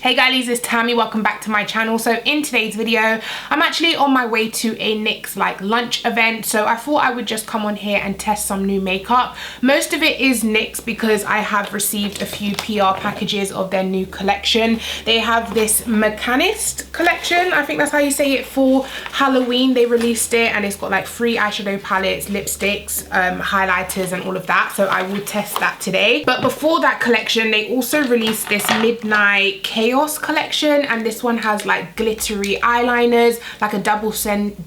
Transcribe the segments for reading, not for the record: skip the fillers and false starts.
Hey guys, it's Tammy. Welcome back to my channel. So in today's video, I'm actually on my way to a NYX like lunch event. So I thought I would just come on here and test some new makeup. Most of it is NYX because I have received a few PR packages of their new collection. They have this Mechanist Collection. I think that's how you say it. For Halloween, they released it and it's got like 3 eyeshadow palettes, lipsticks, highlighters and all of that. So I will test that today. But before that collection, they also released this Midnight Chaos collection, and this one has like glittery eyeliners, like a double-ended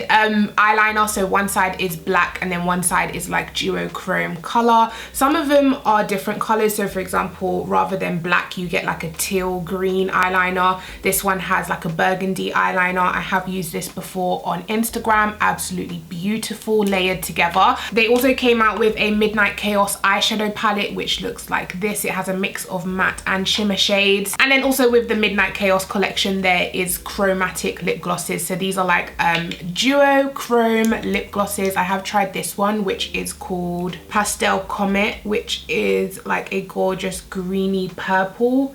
eyeliner. So one side is black and then one side is like duochrome color. Some of them are different colors. So for example, rather than black, you get like a teal green eyeliner. This one has like a burgundy eyeliner. I have used this before on Instagram. Absolutely beautiful, layered together. They also came out with a Midnight Chaos eyeshadow palette, which looks like this. It has a mix of matte and shimmer shades. And then also with the Midnight Chaos collection, there is chromatic lip glosses. So these are like duochrome lip glosses. I have tried this one, which is called Pastel Comet, which is like a gorgeous greeny purple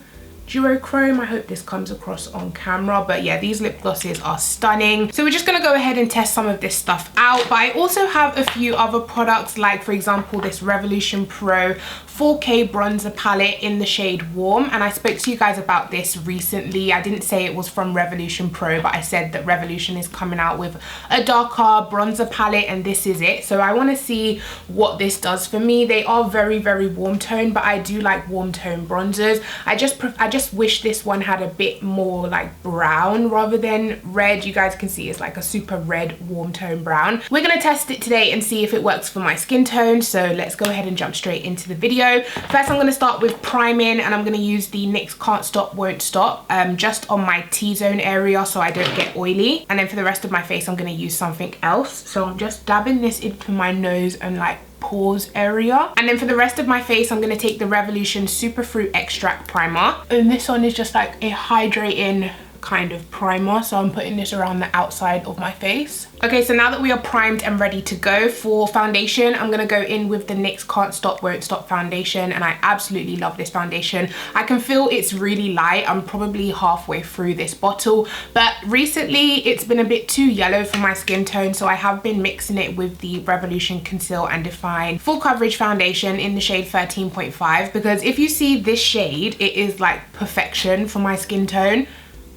duochrome. I hope this comes across on camera, but yeah, these lip glosses are stunning. So we're just gonna go ahead and test some of this stuff out. But I also have a few other products, like for example this Revolution Pro 4K bronzer palette in the shade Warm, and I spoke to you guys about this recently. I didn't say it was from Revolution Pro, but I said that Revolution is coming out with a darker bronzer palette, and this is it. So I want to see what this does for me. They are very warm tone, but I do like warm tone bronzers. I just wish this one had a bit more like brown rather than red. You guys can see it's like a super red warm tone brown. We're gonna test it today and see if it works for my skin tone. So let's go ahead and jump straight into the video. First, I'm going to start with priming, and I'm going to use the NYX Can't Stop Won't Stop just on my T-zone area so I don't get oily. And then for the rest of my face, I'm going to use something else. So I'm just dabbing this into my nose and like pores area. And then for the rest of my face, I'm going to take the Revolution Superfruit Extract Primer. And this one is just like a hydrating kind of primer, so I'm putting this around the outside of my face. Okay, so now that we are primed and ready to go for foundation, I'm gonna go in with the NYX Can't Stop Won't Stop foundation, and I absolutely love this foundation. I can feel it's really light. I'm probably halfway through this bottle, but recently it's been a bit too yellow for my skin tone, so I have been mixing it with the Revolution Conceal and Define Full Coverage Foundation in the shade 13.5, because if you see this shade, it is like perfection for my skin tone.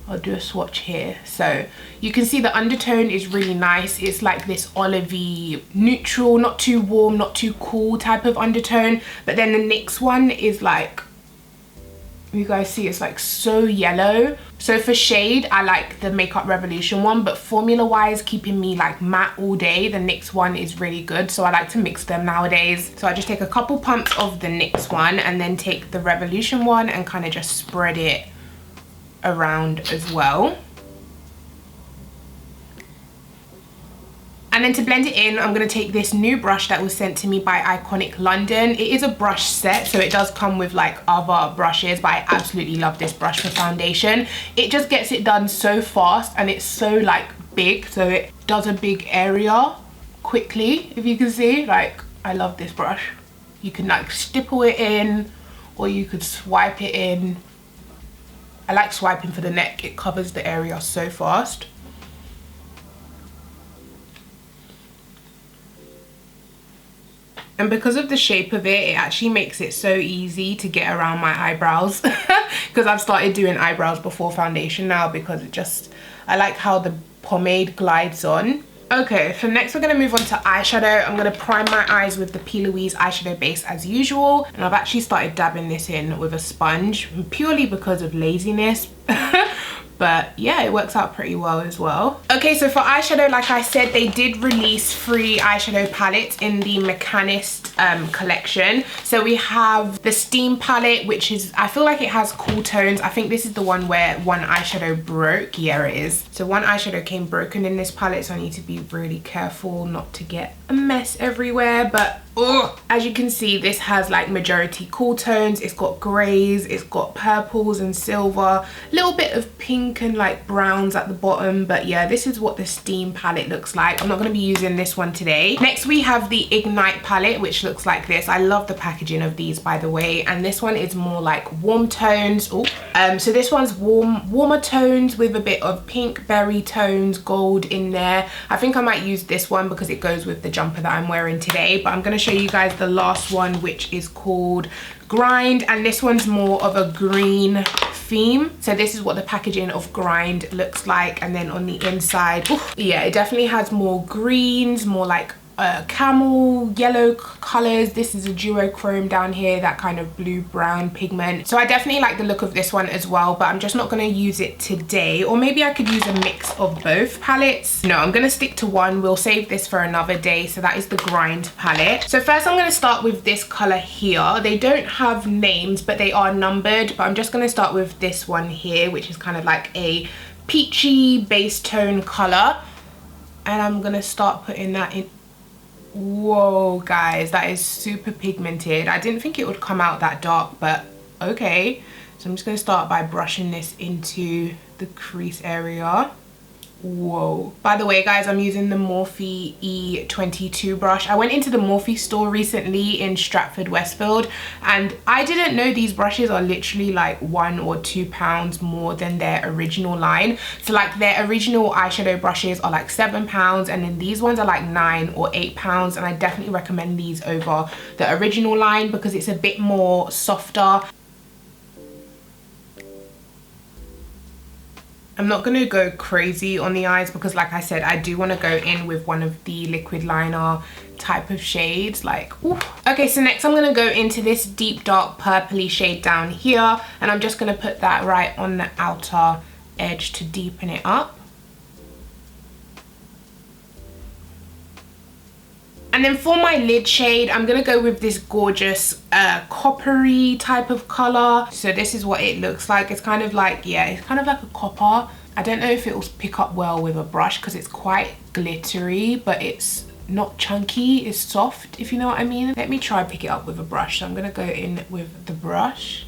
I'll do a swatch here. So you can see the undertone is really nice. It's like this olivey neutral, not too warm, not too cool type of undertone. But then the NYX one is like, you guys see, it's like so yellow. So for shade, I like the Makeup Revolution one, but formula wise, keeping me like matte all day, the NYX one is really good. So I like to mix them nowadays. So I just take a couple pumps of the NYX one and then take the Revolution one and kind of just spread it around as well. And then to blend it in, I'm going to take this new brush that was sent to me by Iconic London. It is a brush set, so it does come with like other brushes, but I absolutely love this brush for foundation. It just gets it done so fast, and it's so like big, so it does a big area quickly. If you can see, like, I love this brush. You can like stipple it in, or you could swipe it in. I like swiping for the neck. It covers the area so fast. And because of the shape of it, it actually makes it so easy to get around my eyebrows. Because I've started doing eyebrows before foundation now, because it just, I like how the pomade glides on. Okay, so next we're going to move on to eyeshadow. I'm going to prime my eyes with the P. Louise eyeshadow base as usual. And I've actually started dabbing this in with a sponge purely because of laziness. But yeah, it works out pretty well as well. Okay, so for eyeshadow, like I said, they did release 3 eyeshadow palettes in the Mechanist collection. So we have the Steam palette, which is, I feel like it has cool tones. I think this is the one where one eyeshadow broke. Yeah, it is. So one eyeshadow came broken in this palette, so I need to be really careful not to get a mess everywhere. But oh, As you can see, this has like majority cool tones. It's got grays, it's got purples and silver, a little bit of pink and like browns at the bottom. But yeah, this is what the Steam palette looks like. I'm not going to be using this one today. Next we have the Ignite palette, which looks like this. I love the packaging of these, by the way, and this one is more like warm tones. So this one's warmer tones with a bit of pink berry tones, gold in there. I think I might use this one because it goes with the jumper that I'm wearing today, but I'm going to show you guys the last one, which is called Grind, and this one's more of a green theme. So this is what the packaging of Grind looks like, and then on the inside, yeah, it definitely has more greens, more like camel yellow colors. This is a duochrome down here, that kind of blue brown pigment. So I definitely like the look of this one as well, but I'm just not going to use it today, or maybe I could use a mix of both palettes. No, I'm going to stick to one. We'll save this for another day. So that is the Grind palette. So first I'm going to start with this color here. They don't have names, but they are numbered, but I'm just going to start with this one here, which is kind of like a peachy base tone color, and I'm going to start putting that in. Whoa guys, that is super pigmented. I didn't think it would come out that dark, but okay. So I'm just going to start by brushing this into the crease area. Whoa. By the way guys, I'm using the Morphe E22 brush. I went into the Morphe store recently in Stratford Westfield, and I didn't know these brushes are literally like £1 or £2 more than their original line. So like their original eyeshadow brushes are like £7, and then these ones are like £9 or £8, and I definitely recommend these over the original line because it's a bit more softer. I'm not going to go crazy on the eyes because like I said, I do want to go in with one of the liquid liner type of shades, like, ooh. Okay, so next I'm going to go into this deep dark purpley shade down here, and I'm just going to put that right on the outer edge to deepen it up. And then for my lid shade, I'm going to go with this gorgeous coppery type of color. So this is what it looks like. It's kind of like, yeah, it's kind of like a copper. I don't know if it will pick up well with a brush because it's quite glittery, but it's not chunky, it's soft, if you know what I mean. Let me try pick it up with a brush. So I'm going to go in with the brush.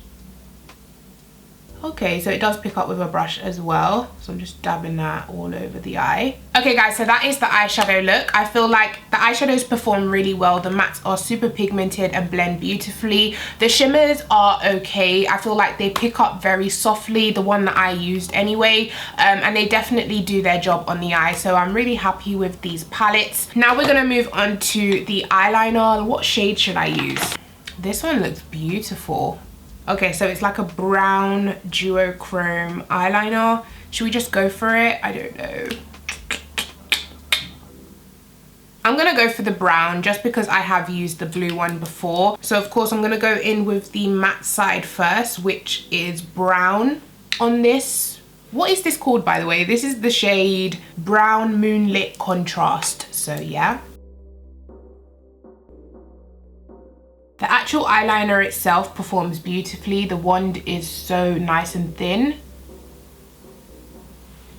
Okay, so it does pick up with a brush as well. So I'm just dabbing that all over the eye. Okay guys, so that is the eyeshadow look. I feel like the eyeshadows perform really well. The mattes are super pigmented and blend beautifully. The shimmers are okay. I feel like they pick up very softly, the one that I used anyway. And they definitely do their job on the eye. So I'm really happy with these palettes. Now we're gonna move on to the eyeliner. What shade should I use? This one looks beautiful. Okay, so it's like a brown duochrome eyeliner. Should we just go for it? I don't know. I'm gonna go for the brown just because I have used the blue one before. So of course I'm gonna go in with the matte side first, which is brown on this. What is this called, by the way? This is the shade Brown Moonlit Contrast. So yeah. The actual eyeliner itself performs beautifully. The wand is so nice and thin.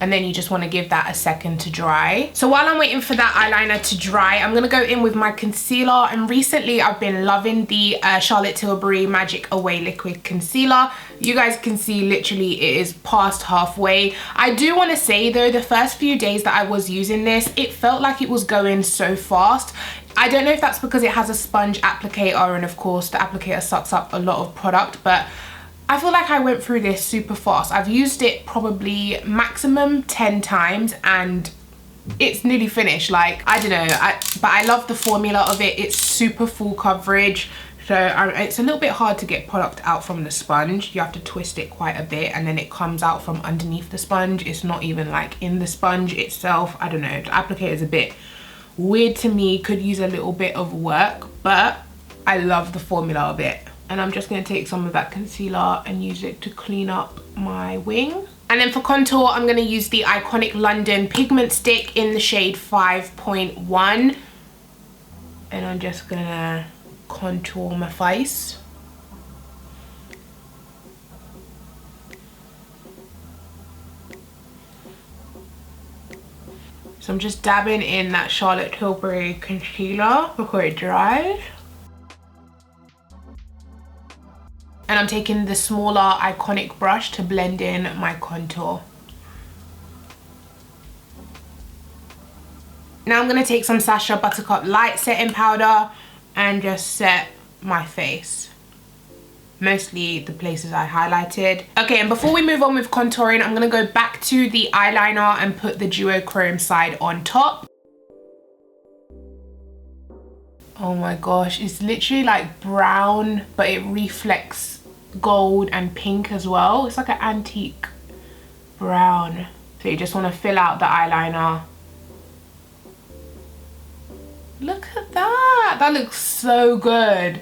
And then you just want to give that a second to dry. So while I'm waiting for that eyeliner to dry, I'm going to go in with my concealer. And recently I've been loving the Charlotte Tilbury Magic Away Liquid Concealer. You guys can see literally it is past halfway. I do want to say though, the first few days that I was using this, it felt like it was going so fast. I don't know if that's because it has a sponge applicator, and of course the applicator sucks up a lot of product, but I feel like I went through this super fast. I've used it probably maximum 10 times and it's nearly finished. Like, I don't know, but I love the formula of it. It's super full coverage. So it's a little bit hard to get product out from the sponge. You have to twist it quite a bit and then it comes out from underneath the sponge. It's not even like in the sponge itself. I don't know, the applicator is a bit weird to me, could use a little bit of work, but I love the formula of it. And I'm just going to take some of that concealer and use it to clean up my wing. And then for contour, I'm going to use the Iconic London Pigment Stick in the shade 5.1. And I'm just going to contour my face. So I'm just dabbing in that Charlotte Tilbury concealer before it dries. And I'm taking the smaller Iconic brush to blend in my contour. Now I'm going to take some Sacha Buttercup Light setting powder and just set my face. Mostly the places I highlighted. Okay, and before we move on with contouring, I'm going to go back to the eyeliner and put the duochrome side on top. Oh my gosh, it's literally like brown, but it reflects gold and pink as well. It's like an antique brown. So you just want to fill out the eyeliner. Look at that, that looks so good.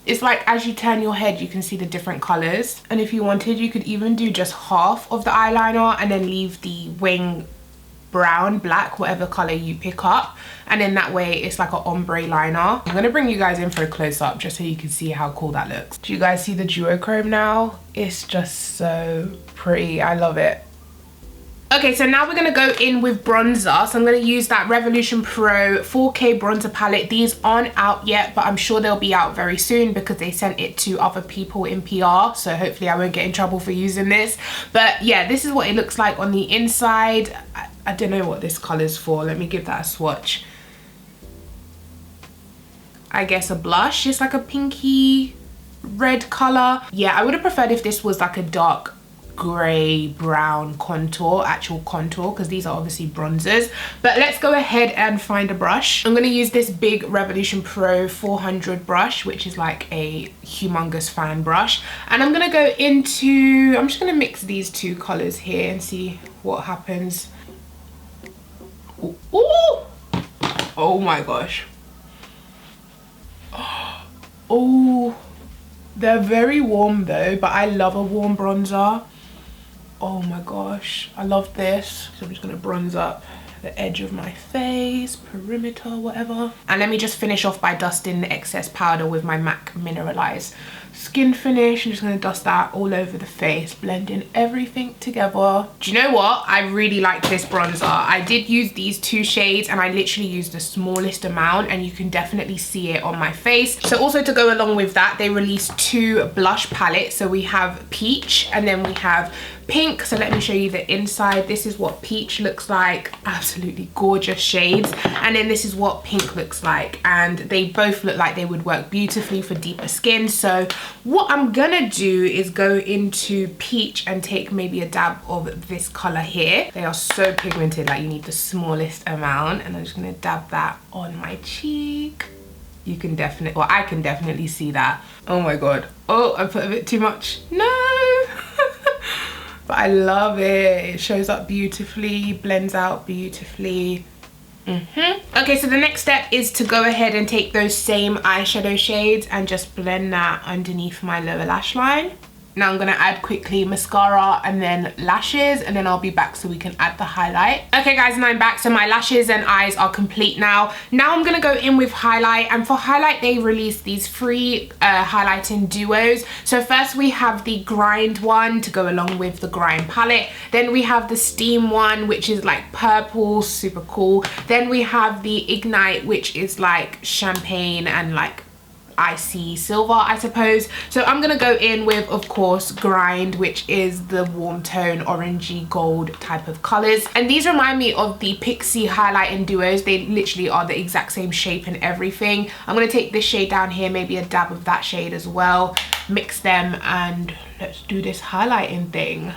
It's like as you turn your head, you can see the different colors. And if you wanted, you could even do just half of the eyeliner and then leave the wing brown, black, whatever color you pick up. And then that way it's like an ombre liner. I'm gonna bring you guys in for a close-up just so you can see how cool that looks. Do you guys see the duochrome now? It's just so pretty, I love it. Okay, so now we're gonna go in with bronzer. So I'm gonna use that Revolution Pro 4K bronzer palette. These aren't out yet, but I'm sure they'll be out very soon because they sent it to other people in PR. So hopefully I won't get in trouble for using this. But yeah, this is what it looks like on the inside. I don't know what this color's for. Let me give that a swatch. I guess a blush. It's like a pinky red color. Yeah, I would have preferred if this was like a dark gray brown contour, actual contour, because these are obviously bronzers. But let's go ahead and find a brush. I'm going to use this big Revolution Pro 400 brush, which is like a humongous fan brush, and I'm going to go into, I'm just going to mix these two colors here and see what happens. Ooh. Ooh. Oh my gosh. Oh, they're very warm though, but I love a warm bronzer. Oh my gosh, I love this. So I'm just gonna bronze up the edge of my face, perimeter, whatever. And let me just finish off by dusting the excess powder with my MAC Mineralize Skin Finish. I'm just gonna dust that all over the face, blending everything together. Do you know what? I really like this bronzer. I did use these two shades and I literally used the smallest amount, and you can definitely see it on my face. So also to go along with that, they released two blush palettes. So we have Peach and then we have Pink. So let me show you the inside. This is what Peach looks like. Absolutely gorgeous shades. And then this is what Pink looks like, and they both look like they would work beautifully for deeper skin. So what I'm gonna do is go into Peach and take maybe a dab of this color here. They are so pigmented, like you need the smallest amount, and I'm just gonna dab that on my cheek. You can definitely, well, I can definitely see that. Oh my god. Oh, I put a bit too much. No. But I love it. It shows up beautifully, blends out beautifully. Okay, so the next step is to go ahead and take those same eyeshadow shades and just blend that underneath my lower lash line. Now I'm gonna add quickly mascara and then lashes, and then I'll be back so we can add the highlight. Okay guys, and I'm back. So my lashes and eyes are complete now. Now I'm gonna go in with highlight, and for highlight they released these free highlighting duos. So first we have the Grind one to go along with the Grind palette. Then we have the Steam one, which is like purple, super cool. Then we have the Ignite, which is like champagne and like icy silver, I suppose. So I'm gonna go in with, of course, Grind, which is the warm tone orangey gold type of colors. And these remind me of the Pixie highlighting duos. They literally are the exact same shape and everything. I'm gonna take this shade down here, maybe a dab of that shade as well, mix them, and let's do this highlighting thing.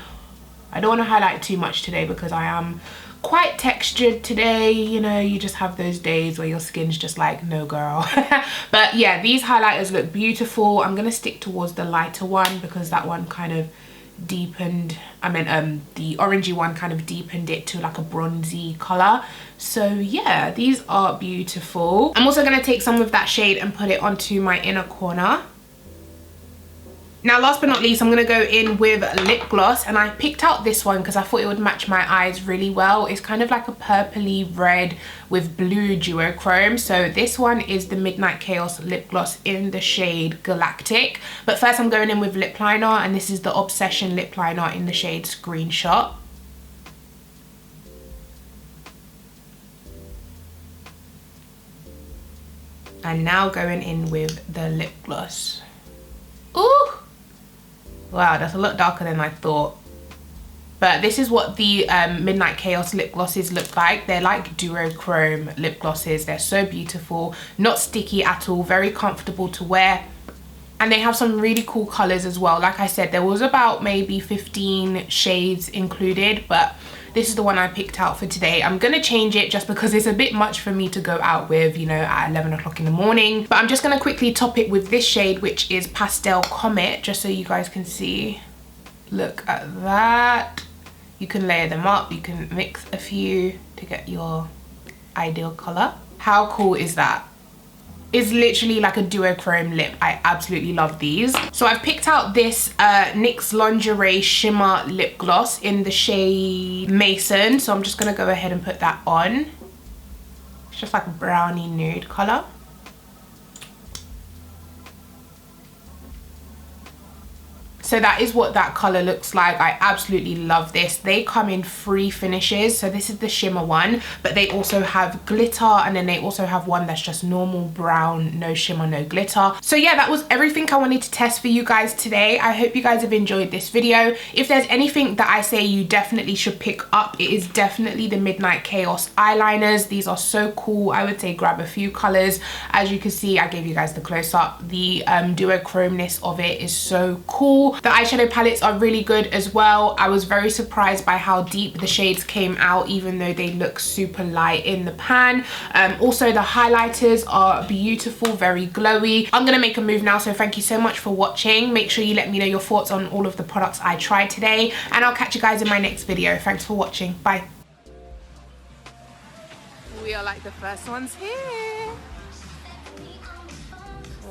I don't want to highlight too much today because I am quite textured today. You know, you just have those days where your skin's just like, no girl. But yeah, these highlighters look beautiful. I'm gonna stick towards the lighter one because that one kind of deepened, the orangey one kind of deepened it to like a bronzy color. So yeah, these are beautiful. I'm also gonna take some of that shade and put it onto my inner corner. Now last but not least, I'm going to go in with lip gloss, and I picked out this one because I thought it would match my eyes really well. It's kind of like a purpley red with blue duochrome. So this one is the Midnight Chaos lip gloss in the shade Galactic. But first I'm going in with lip liner, and this is the Obsession lip liner in the shade Screenshot. And now going in with the lip gloss. Ooh! Wow, that's a lot darker than I thought. But this is what the Midnight Chaos lip glosses look like. They're like duochrome lip glosses. They're so beautiful, not sticky at all, very comfortable to wear. And they have some really cool colors as well. Like I said, there was about maybe 15 shades included, but this is the one I picked out for today. I'm gonna change it just because it's a bit much for me to go out with, you know, at 11 o'clock in the morning. But I'm just gonna quickly top it with this shade, which is Pastel Comet, just so you guys can see. Look at that. You can layer them up, you can mix a few to get your ideal color. How cool is that? It's literally like a duochrome lip. I absolutely love these. So I've picked out this NYX Lingerie Shimmer Lip Gloss in the shade Mason. So I'm just gonna go ahead and put that on. It's just like a brownie nude color. So that is what that color looks like. I absolutely love this. They come in 3 finishes. So this is the shimmer one, but they also have glitter, and then they also have one that's just normal brown, no shimmer, no glitter. So yeah, that was everything I wanted to test for you guys today. I hope you guys have enjoyed this video. If there's anything that I say you definitely should pick up, it is definitely the Midnight Chaos eyeliners. These are so cool. I would say grab a few colors. As you can see, I gave you guys the close-up. The duochromeness of it is so cool. The eyeshadow palettes are really good as well. I was very surprised by how deep the shades came out, even though they look super light in the pan. Also, the highlighters are beautiful, very glowy. I'm gonna make a move now, so thank you so much for watching. Make sure you let me know your thoughts on all of the products I tried today, and I'll catch you guys in my next video. Thanks for watching. Bye. We are like the first ones here.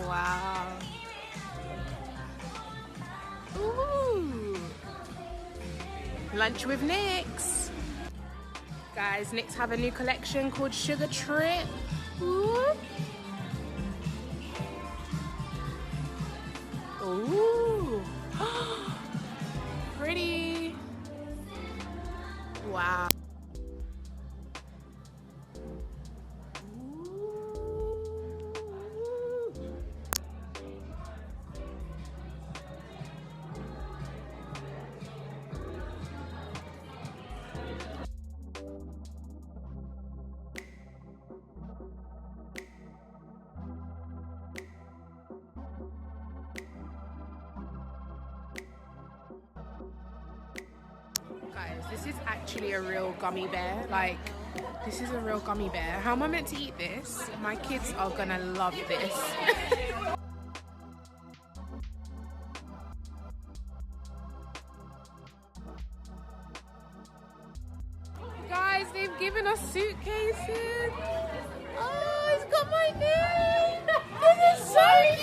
Wow. Ooh. Lunch with NYX. Guys, NYX have a new collection called Sugar Trip. Ooh. Ooh. Pretty. Wow. Guys, this is actually a real gummy bear. Like, this is a real gummy bear. How am I meant to eat this? My kids are gonna love this. Guys, they've given us suitcases. Oh, it's got my name. This is so